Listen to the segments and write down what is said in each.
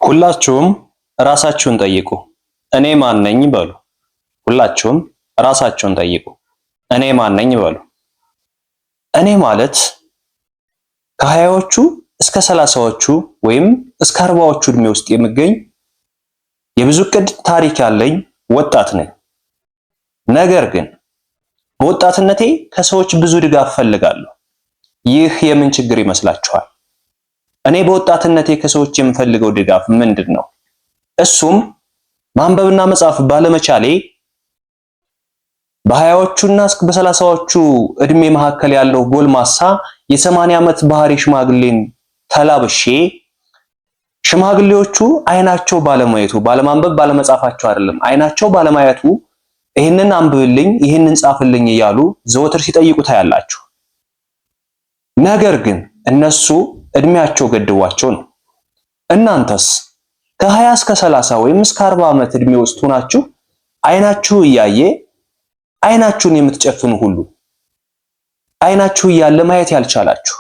ሁላችሁም ራሳችሁን ጠይቁ። እኔ ማን ነኝ በሉ። ሁላችሁም ራሳችሁን ጠይቁ። እኔ ማን ነኝ በሉ። እኔ ማለት ከሀያዎቹ እስከ ሰላሳዎቹ ወይም እስከ አርባዎቹ እድሜ ውስጥ የምገኝ የብዙ ዕቅድ ታሪክ ያለኝ ወጣት ነኝ። ነገር ግን በወጣትነቴ ከሰዎች ብዙ ድጋፍ ፈልጋለሁ። ይህ የምን ችግር ይመስላችኋል? እኔ በወጣትነቴ ከሰዎች የምፈልገው ድጋፍ ምንድን ነው? እሱም ማንበብና መጻፍ ባለመቻሌ በሀያዎቹና በሰላሳዎቹ እድሜ መካከል ያለው ጎልማሳ የ80 ዓመት ባህሪ ሽማግሌን ተላብሼ ሽማግሌዎቹ አይናቸው ባለማየቱ ባለማንበብ ባለመጻፋቸው አይደለም፣ አይናቸው ባለማየቱ ይህንን አንብብልኝ ይህንን ጻፍልኝ እያሉ ዘወትር ሲጠይቁ ታያላችሁ። ነገር ግን እነሱ እድሜያቸው ገድቧቸው ነው። እናንተስ ከ20 እስከ 30 ወይም እስከ 40 ዓመት እድሜ ውስጥ ሆናችሁ አይናችሁ እያየ አይናችሁን የምትጨፍኑ ሁሉ፣ አይናችሁ እያለ ማየት ያልቻላችሁ፣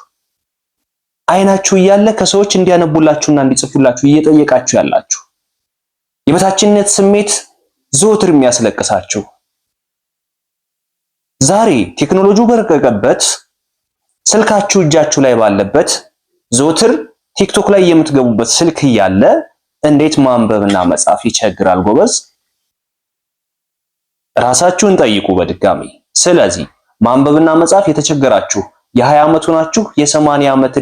አይናችሁ እያለ ከሰዎች እንዲያነቡላችሁና እንዲጽፉላችሁ እየጠየቃችሁ ያላችሁ፣ የበታችነት ስሜት ዘወትር የሚያስለቅሳችሁ፣ ዛሬ ቴክኖሎጂው በረቀቀበት ስልካችሁ እጃችሁ ላይ ባለበት ዘወትር ቲክቶክ ላይ የምትገቡበት ስልክ እያለ እንዴት ማንበብና መጻፍ ይቸግራል ጎበዝ? ራሳችሁን ጠይቁ በድጋሚ። ስለዚህ ማንበብና መጻፍ የተቸገራችሁ የ20 ዓመት ሆናችሁ የ80 ዓመት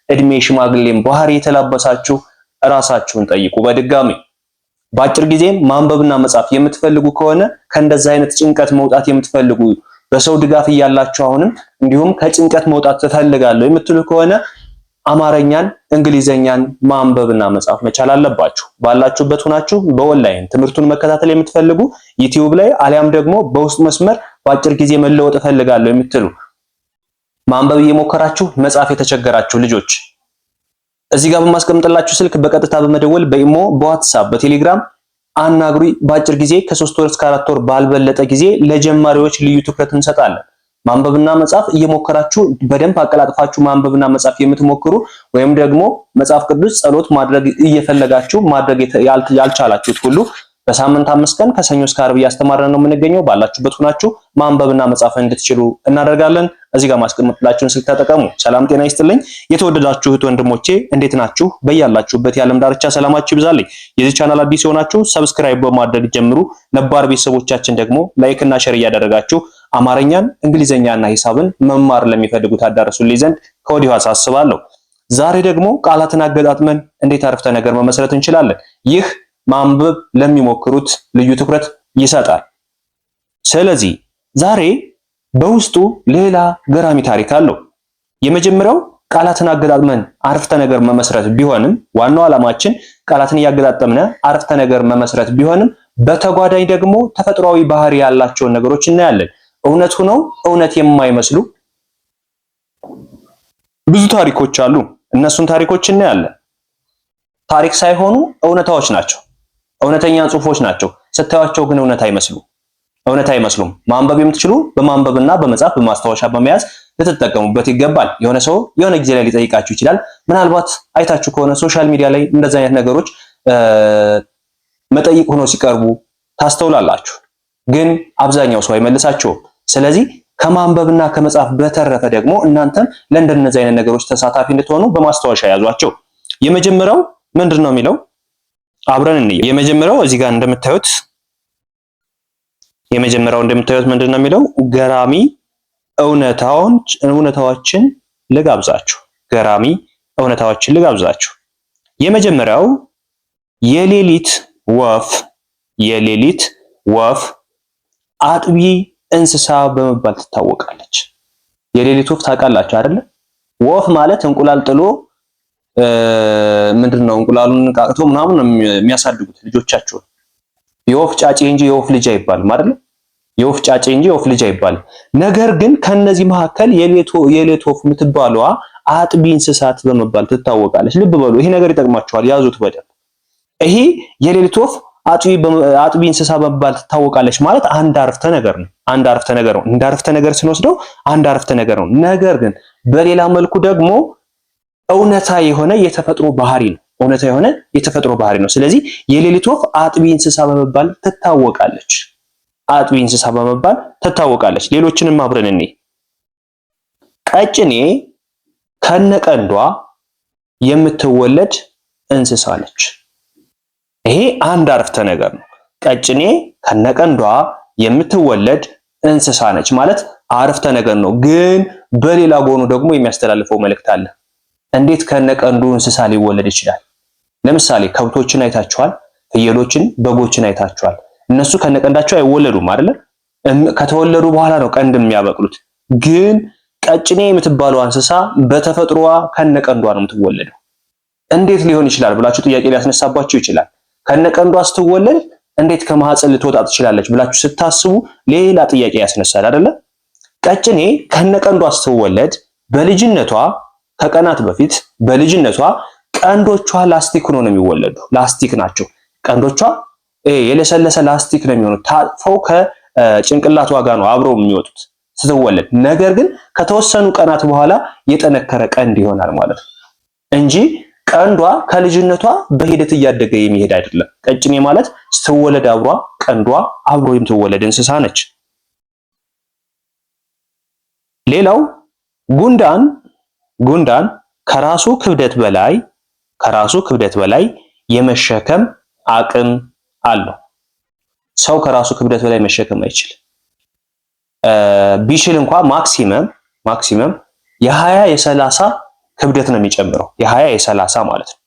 እድሜ ሽማግሌን ባህሪ የተላበሳችሁ ራሳችሁን ጠይቁ በድጋሚ። በአጭር ጊዜ ማንበብና መጻፍ የምትፈልጉ ከሆነ ከእንደዚህ አይነት ጭንቀት መውጣት የምትፈልጉ በሰው ድጋፍ እያላችሁ አሁንም እንዲሁም ከጭንቀት መውጣት ትፈልጋለሁ የምትሉ ከሆነ አማርኛን፣ እንግሊዘኛን ማንበብና መጻፍ መቻል አለባችሁ። ባላችሁበት ሆናችሁ በኦንላይን ትምህርቱን መከታተል የምትፈልጉ ዩቲዩብ ላይ አሊያም ደግሞ በውስጥ መስመር በአጭር ጊዜ መለወጥ እፈልጋለሁ የምትሉ ማንበብ እየሞከራችሁ መጻፍ የተቸገራችሁ ልጆች እዚህ ጋር በማስቀምጥላችሁ ስልክ በቀጥታ በመደወል በኢሞ፣ በዋትስአፕ፣ በቴሌግራም አናግሩኝ። በአጭር ጊዜ ከ3 ወር እስከ 4 ወር ባልበለጠ ጊዜ ለጀማሪዎች ልዩ ትኩረት እንሰጣለን። ማንበብና መጻፍ እየሞከራችሁ በደንብ አቀላጥፋችሁ ማንበብና መጻፍ የምትሞክሩ ወይም ደግሞ መጽሐፍ ቅዱስ ጸሎት ማድረግ እየፈለጋችሁ ማድረግ ያልቻላችሁት ሁሉ በሳምንት 5 ቀን ከሰኞ እስከ ዓርብ እያስተማረን ነው የምንገኘው። ባላችሁበት ሆናችሁ ማንበብና መጻፍ እንድትችሉ እናደርጋለን። እዚህ ጋር ማስቀምጥላችሁን ስልክ ተጠቀሙ። ሰላም ጤና ይስጥልኝ። የተወደዳችሁት ወንድሞቼ እንዴት ናችሁ? በያላችሁበት የዓለም ዳርቻ ሰላማችሁ ይብዛልኝ። የዚህ ቻናል አዲስ የሆናችሁ ሰብስክራይብ በማድረግ ጀምሩ። ነባር ቤተሰቦቻችን ደግሞ ላይክ እና ሼር እያደረጋችሁ አማርኛን፣ እንግሊዘኛና ሂሳብን መማር ለሚፈልጉት አዳረሱልኝ ዘንድ ከወዲሁ አሳስባለሁ። ዛሬ ደግሞ ቃላትን አገጣጥመን እንዴት አረፍተ ነገር መመስረት እንችላለን። ይህ ማንበብ ለሚሞክሩት ልዩ ትኩረት ይሰጣል። ስለዚህ ዛሬ በውስጡ ሌላ ገራሚ ታሪክ አለው። የመጀመሪያው ቃላትን አገጣጥመን አረፍተ ነገር መመስረት ቢሆንም ዋናው ዓላማችን ቃላትን እያገጣጠምነ አረፍተ ነገር መመስረት ቢሆንም በተጓዳኝ ደግሞ ተፈጥሯዊ ባህሪ ያላቸውን ነገሮች እናያለን። እውነት ሆነው እውነት የማይመስሉ ብዙ ታሪኮች አሉ። እነሱን ታሪኮች እናያለን። ታሪክ ሳይሆኑ እውነታዎች ናቸው። እውነተኛ ጽሑፎች ናቸው። ስታዩአቸው ግን እውነት አይመስሉም። ማንበብ የምትችሉ በማንበብና በመጻፍ በማስታወሻ በመያዝ ልትጠቀሙበት ይገባል። የሆነ ሰው የሆነ ጊዜ ላይ ሊጠይቃችሁ ይችላል። ምናልባት አይታችሁ ከሆነ ሶሻል ሚዲያ ላይ እንደዚህ አይነት ነገሮች መጠይቅ ሆኖ ሲቀርቡ ታስተውላላችሁ። ግን አብዛኛው ሰው አይመልሳቸውም። ስለዚህ ከማንበብና ከመጻፍ በተረፈ ደግሞ እናንተም ለእንደነዚህ አይነት ነገሮች ተሳታፊ እንድትሆኑ በማስታወሻ ያዟቸው። የመጀመሪያው ምንድነው የሚለው አብረን እንየው። የመጀመሪያው እዚህ ጋር እንደምታዩት ምንድነው የሚለው ገራሚ እውነታዎችን ልጋብዛችሁ። ገራሚ እውነታዎችን ልጋብዛችሁ። የመጀመሪያው የሌሊት ወፍ አጥቢ እንስሳ በመባል ትታወቃለች። የሌሊት ወፍ ታውቃላችሁ አይደለ? ወፍ ማለት እንቁላል ጥሎ ምንድነው እንቁላሉን ቃቅቶ ምናምን ነው የሚያሳድጉት ልጆቻቸውን። የወፍ ጫጬ እንጂ የወፍ ልጅ አይባልም አይደል? የወፍ ጫጬ እንጂ የወፍ ልጅ አይባልም። ነገር ግን ከነዚህ መካከል የሌሊት ወፍ የምትባለዋ አጥቢ እንስሳት በመባል ትታወቃለች። ልብ በሉ፣ ይሄ ነገር ይጠቅማችኋል፣ ያዙት በደንብ። ይሄ የሌሊት ወፍ አጥቢ እንስሳ በመባል ትታወቃለች ማለት አንድ አረፍተ ነገር ነው። እንደ አረፍተ ነገር ስንወስደው አንድ አረፍተ ነገር ነው። ነገር ግን በሌላ መልኩ ደግሞ እውነታ የሆነ የተፈጥሮ ባህሪ ነው። እውነታ የሆነ የተፈጥሮ ባህሪ ነው። ስለዚህ የሌሊት ወፍ አጥቢ እንስሳ በመባል ትታወቃለች። አጥቢ እንስሳ በመባል ትታወቃለች። ሌሎችንም አብረን እንይ። ቀጭኔ ከነቀንዷ የምትወለድ እንስሳ ነች። ይሄ አንድ አረፍተ ነገር ነው። ቀጭኔ ከነቀንዷ የምትወለድ እንስሳ ነች ማለት አረፍተ ነገር ነው። ግን በሌላ ጎኑ ደግሞ የሚያስተላልፈው መልእክት አለ። እንዴት ከነቀንዱ እንስሳ ሊወለድ ይችላል? ለምሳሌ ከብቶችን አይታችኋል፣ ፍየሎችን፣ በጎችን አይታችኋል። እነሱ ከነቀንዳቸው አይወለዱም አይደለ? ከተወለዱ በኋላ ነው ቀንድ የሚያበቅሉት። ግን ቀጭኔ የምትባለው እንስሳ በተፈጥሮዋ ከነቀንዷ ነው የምትወለደው። እንዴት ሊሆን ይችላል ብላችሁ ጥያቄ ሊያስነሳባችሁ ይችላል። ከነቀንዷ ስትወለድ እንዴት ከማህፀን ልትወጣ ትችላለች ብላችሁ ስታስቡ ሌላ ጥያቄ ያስነሳል አይደለ? ቀጭኔ ከነቀንዷ ስትወለድ በልጅነቷ ከቀናት በፊት በልጅነቷ ቀንዶቿ ላስቲክ ሆኖ ነው የሚወለዱ። ላስቲክ ናቸው ቀንዶቿ፣ የለሰለሰ ላስቲክ ነው የሚሆኑት። ታጥፈው ከጭንቅላቷ ጋር ነው አብረው የሚወጡት ስትወለድ። ነገር ግን ከተወሰኑ ቀናት በኋላ የጠነከረ ቀንድ ይሆናል ማለት ነው እንጂ ቀንዷ ከልጅነቷ በሂደት እያደገ የሚሄድ አይደለም። ቀጭኔ ማለት ስትወለድ አብሯ ቀንዷ አብሮ የምትወለድ እንስሳ ነች። ሌላው ጉንዳን ከራሱ ክብደት በላይ የመሸከም አቅም አለው። ሰው ከራሱ ክብደት በላይ መሸከም አይችልም። ቢችል እንኳን ማክሲመም የ20 የ30 ክብደት ነው የሚጨምረው። የ20 የ30 ማለት ነው።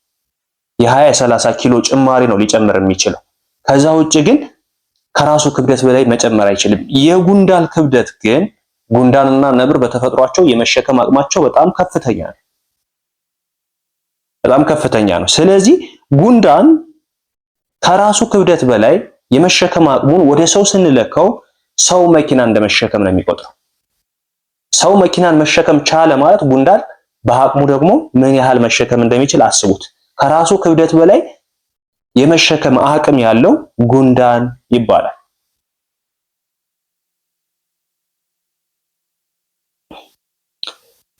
የ20 የ30 ኪሎ ጭማሪ ነው ሊጨምር የሚችለው። ከዛ ውጭ ግን ከራሱ ክብደት በላይ መጨመር አይችልም። የጉንዳን ክብደት ግን ጉንዳንና ነብር በተፈጥሯቸው የመሸከም አቅማቸው በጣም ከፍተኛ ነው። ስለዚህ ጉንዳን ከራሱ ክብደት በላይ የመሸከም አቅሙን ወደ ሰው ስንለካው ሰው መኪና እንደመሸከም ነው የሚቆጥረው። ሰው መኪናን መሸከም ቻለ ማለት ጉንዳን በአቅሙ ደግሞ ምን ያህል መሸከም እንደሚችል አስቡት። ከራሱ ክብደት በላይ የመሸከም አቅም ያለው ጉንዳን ይባላል።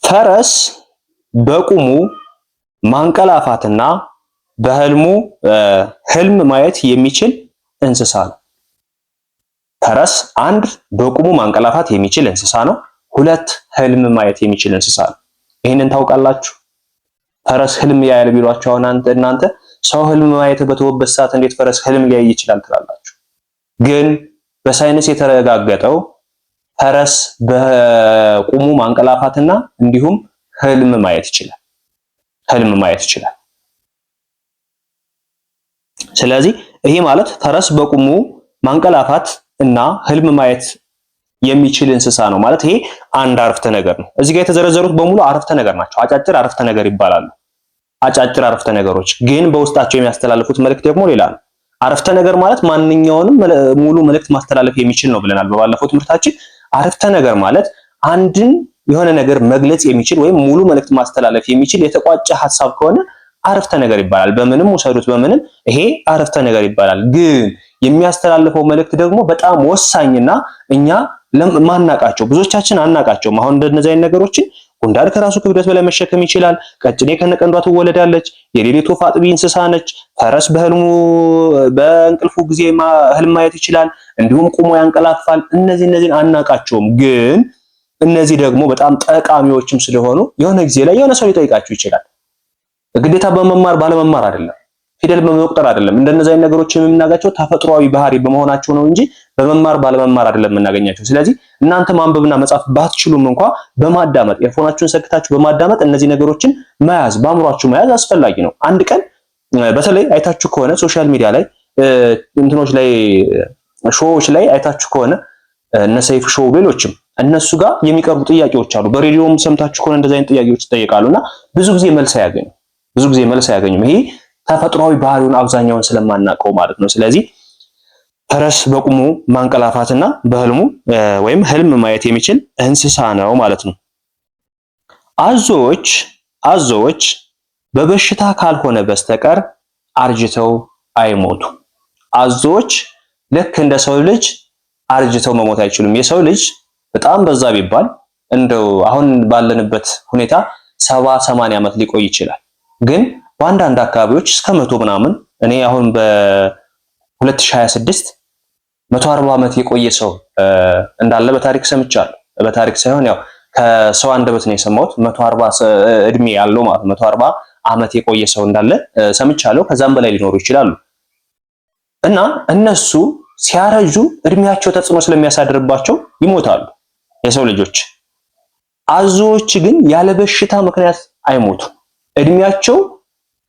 ፈረስ በቁሙ ማንቀላፋትና ህልም ማየት የሚችል እንስሳ ነው። ፈረስ አንድ በቁሙ ማንቀላፋት የሚችል እንስሳ ነው። ሁለት ህልም ማየት የሚችል እንስሳ ነው። ይህንን ታውቃላችሁ? ፈረስ ህልም ያያል ቢሏችሁ አሁን እናንተ ሰው ህልም ማየት በተወበት ሰዓት እንዴት ፈረስ ህልም ሊያይ ይችላል ትላላችሁ። ግን በሳይንስ የተረጋገጠው ፈረስ በቁሙ ማንቀላፋትና እንዲሁም ህልም ማየት ይችላል። ስለዚህ ይሄ ማለት ፈረስ በቁሙ ማንቀላፋት እና ህልም ማየት የሚችል እንስሳ ነው ማለት ይሄ አንድ አረፍተ ነገር ነው። እዚህ ጋር የተዘረዘሩት በሙሉ አረፍተ ነገር ናቸው። አጫጭር አረፍተ ነገር ይባላሉ። አጫጭር አረፍተ ነገሮች ግን በውስጣቸው የሚያስተላልፉት መልእክት ደግሞ ሌላ ነው። አረፍተ ነገር ማለት ማንኛውንም ሙሉ መልእክት ማስተላለፍ የሚችል ነው ብለናል በባለፈው ትምህርታችን። አረፍተ ነገር ማለት አንድን የሆነ ነገር መግለጽ የሚችል ወይም ሙሉ መልእክት ማስተላለፍ የሚችል የተቋጨ ሐሳብ ከሆነ አረፍተ ነገር ይባላል። በምንም ውሰዱት በምንም ይሄ አረፍተ ነገር ይባላል። ግን የሚያስተላልፈው መልእክት ደግሞ በጣም ወሳኝና እኛ ማናቃቸው ብዙዎቻችን አናቃቸውም። አሁን እንደነዚህ አይነት ነገሮችን ጉንዳን ከራሱ ክብደት በላይ መሸከም ይችላል። ቀጭኔ ከነቀንዷ ትወለዳለች። የሌሊት ወፍ አጥቢ እንስሳ ነች። ፈረስ በእንቅልፉ ጊዜ ህልም ማየት ይችላል። እንዲሁም ቁሞ ያንቀላፋል። እነዚህን አናቃቸውም። ግን እነዚህ ደግሞ በጣም ጠቃሚዎችም ስለሆኑ የሆነ ጊዜ ላይ የሆነ ሰው ሊጠይቃችሁ ይችላል። ግዴታ በመማር ባለመማር አይደለም፣ ፊደል በመቁጠር አይደለም። እንደነዚህ አይነት ነገሮች የምናጋቸው ተፈጥሯዊ ባህሪ በመሆናቸው ነው እንጂ በመማር ባለመማር አይደለም የምናገኛቸው። ስለዚህ እናንተ ማንበብና መጻፍ ባትችሉም እንኳን በማዳመጥ ኤርፎናችሁን ሰክታችሁ በማዳመጥ እነዚህ ነገሮችን መያዝ በአእምሯችሁ መያዝ አስፈላጊ ነው። አንድ ቀን በተለይ አይታችሁ ከሆነ ሶሻል ሚዲያ ላይ እንትኖች ላይ ሾዎች ላይ አይታችሁ ከሆነ እነ ሰይፍ ሾው ሌሎችም እነሱ ጋር የሚቀርቡ ጥያቄዎች አሉ። በሬዲዮም ሰምታችሁ ከሆነ እንደዚህ አይነት ጥያቄዎች ይጠየቃሉና ብዙ ጊዜ መልስ አያገኙም። ይሄ ተፈጥሯዊ ባህሪውን አብዛኛውን ስለማናውቀው ማለት ነው። ስለዚህ ፈረስ በቁሙ ማንቀላፋትና በህልሙ ወይም ህልም ማየት የሚችል እንስሳ ነው ማለት ነው። አዞዎች በበሽታ ካልሆነ በስተቀር አርጅተው አይሞቱ። አዞዎች ልክ እንደ ሰው ልጅ አርጅተው መሞት አይችሉም። የሰው ልጅ በጣም በዛ ቢባል እንደው አሁን ባለንበት ሁኔታ 70 80 ዓመት ሊቆይ ይችላል። ግን በአንዳንድ አካባቢዎች እስከ 100 ምናምን እኔ አሁን በ2026 140 ዓመት የቆየ ሰው እንዳለ በታሪክ ሰምቻለሁ። በታሪክ ሳይሆን ያው ከሰው አንደበት ነው የሰማሁት። 140 እድሜ ያለው ማለት 140 ዓመት የቆየ ሰው እንዳለ ሰምቻለሁ። ከዛም በላይ ሊኖሩ ይችላሉ። እና እነሱ ሲያረጁ እድሜያቸው ተጽዕኖ ስለሚያሳድርባቸው ይሞታሉ የሰው ልጆች። አዞዎች ግን ያለ በሽታ ምክንያት አይሞቱም። እድሜያቸው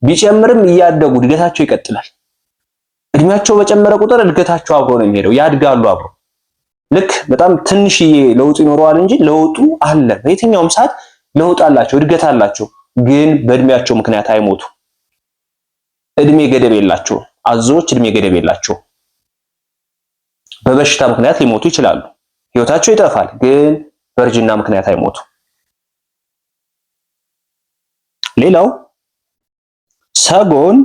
ቢጨምርም እያደጉ እድገታቸው ይቀጥላል። እድሜያቸው በጨመረ ቁጥር እድገታቸው አብሮ ነው የሚሄደው፣ ያድጋሉ አብሮ። ልክ በጣም ትንሽዬ ለውጥ ይኖረዋል እንጂ ለውጡ አለ። በየትኛውም ሰዓት ለውጥ አላቸው፣ እድገት አላቸው። ግን በእድሜያቸው ምክንያት አይሞቱ። እድሜ ገደብ የላቸውም። አዞዎች እድሜ ገደብ የላቸውም። በበሽታ ምክንያት ሊሞቱ ይችላሉ። ህይወታቸው ይጠፋል፣ ግን በእርጅና ምክንያት አይሞቱ። ሌላው ሰጎን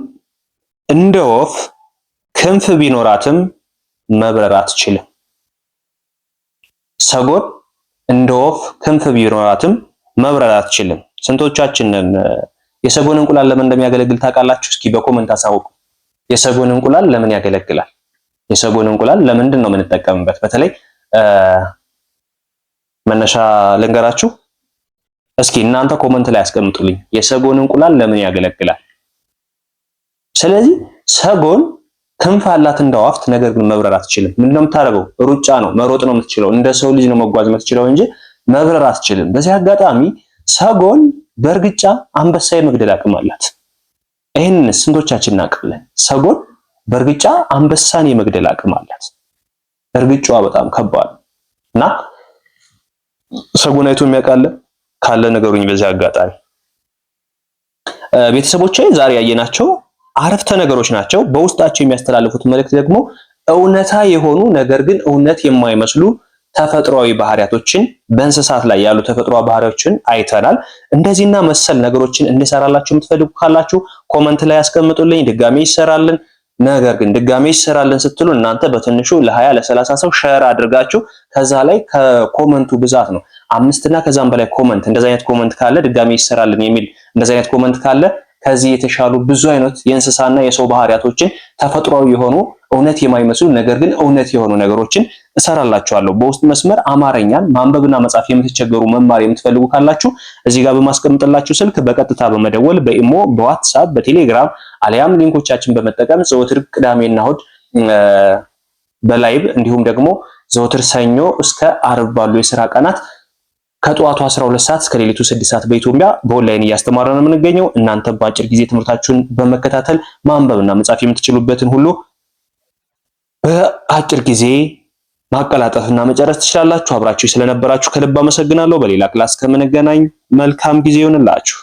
እንደ ወፍ ክንፍ ቢኖራትም መብረር አትችልም። ሰጎን እንደ ወፍ ክንፍ ቢኖራትም መብረር አትችልም። ስንቶቻችንን የሰጎን እንቁላል ለምን እንደሚያገለግል ታውቃላችሁ? እስኪ በኮመንት አሳውቁ። የሰጎን እንቁላል ለምን ያገለግላል? የሰጎን እንቁላል ለምንድን ነው የምንጠቀምበት? በተለይ መነሻ ልንገራችሁ። እስኪ እናንተ ኮመንት ላይ አስቀምጡልኝ። የሰጎን እንቁላል ለምን ያገለግላል? ስለዚህ ሰጎን ክንፍ አላት እንደ አዋፍት፣ ነገር ግን መብረር አትችልም። ምንድነው የምታደርገው? ሩጫ ነው፣ መሮጥ ነው የምትችለው። እንደ ሰው ልጅ ነው መጓዝ የምትችለው እንጂ መብረር አትችልም። በዚህ አጋጣሚ ሰጎን በእርግጫ አንበሳ የመግደል አቅም አላት። ይህን ስንቶቻችን እናውቃለን? ሰጎን በእርግጫ አንበሳን የመግደል አቅም አላት። እርግጫዋ በጣም ከባድ እና ሰጎን አይቶ የሚያውቃለ ካለ ነገሩኝ። በዚህ አጋጣሚ ቤተሰቦቼ ዛሬ ያየናቸው አረፍተ ነገሮች ናቸው። በውስጣቸው የሚያስተላልፉት መልእክት ደግሞ እውነታ የሆኑ ነገር ግን እውነት የማይመስሉ ተፈጥሯዊ ባህሪያቶችን በእንስሳት ላይ ያሉ ተፈጥሯዊ ባህሪያቶችን አይተናል። እንደዚህና መሰል ነገሮችን እንሰራላችሁ የምትፈልጉ ካላችሁ ኮመንት ላይ ያስቀምጡልኝ። ድጋሜ ይሰራልን። ነገር ግን ድጋሜ ይሰራልን ስትሉ እናንተ በትንሹ ለ20 ለ30 ሰው ሼር አድርጋችሁ ከዛ ላይ ከኮመንቱ ብዛት ነው 5 እና ከዛም በላይ ኮመንት እንደዛ አይነት ኮመንት ካለ ድጋሜ ይሰራልን የሚል እንደዛ አይነት ኮመንት ካለ ከዚህ የተሻሉ ብዙ አይነት የእንስሳና የሰው ባህሪያቶችን ተፈጥሯዊ የሆኑ እውነት የማይመስሉ ነገር ግን እውነት የሆኑ ነገሮችን እሰራላችኋለሁ። በውስጥ መስመር አማርኛን ማንበብና መጻፍ የምትቸገሩ መማር የምትፈልጉ ካላችሁ እዚህ ጋር በማስቀምጥላችሁ ስልክ በቀጥታ በመደወል በኢሞ፣ በዋትስአፕ፣ በቴሌግራም አሊያም ሊንኮቻችን በመጠቀም ዘወትር ቅዳሜና እሁድ በላይቭ እንዲሁም ደግሞ ዘወትር ሰኞ እስከ አርብ ባሉ የሥራ ቀናት ከጠዋቱ 12 ሰዓት እስከ ሌሊቱ 6 ሰዓት በኢትዮጵያ በኦንላይን እያስተማረን ነው የምንገኘው። እናንተ በአጭር ጊዜ ትምህርታችሁን በመከታተል ማንበብና መጻፍ የምትችሉበትን ሁሉ በአጭር ጊዜ ማቀላጠፍና መጨረስ ትችላላችሁ። አብራችሁ ስለነበራችሁ ከልብ አመሰግናለሁ። በሌላ ክላስ ከምንገናኝ መልካም ጊዜ ይሁንላችሁ።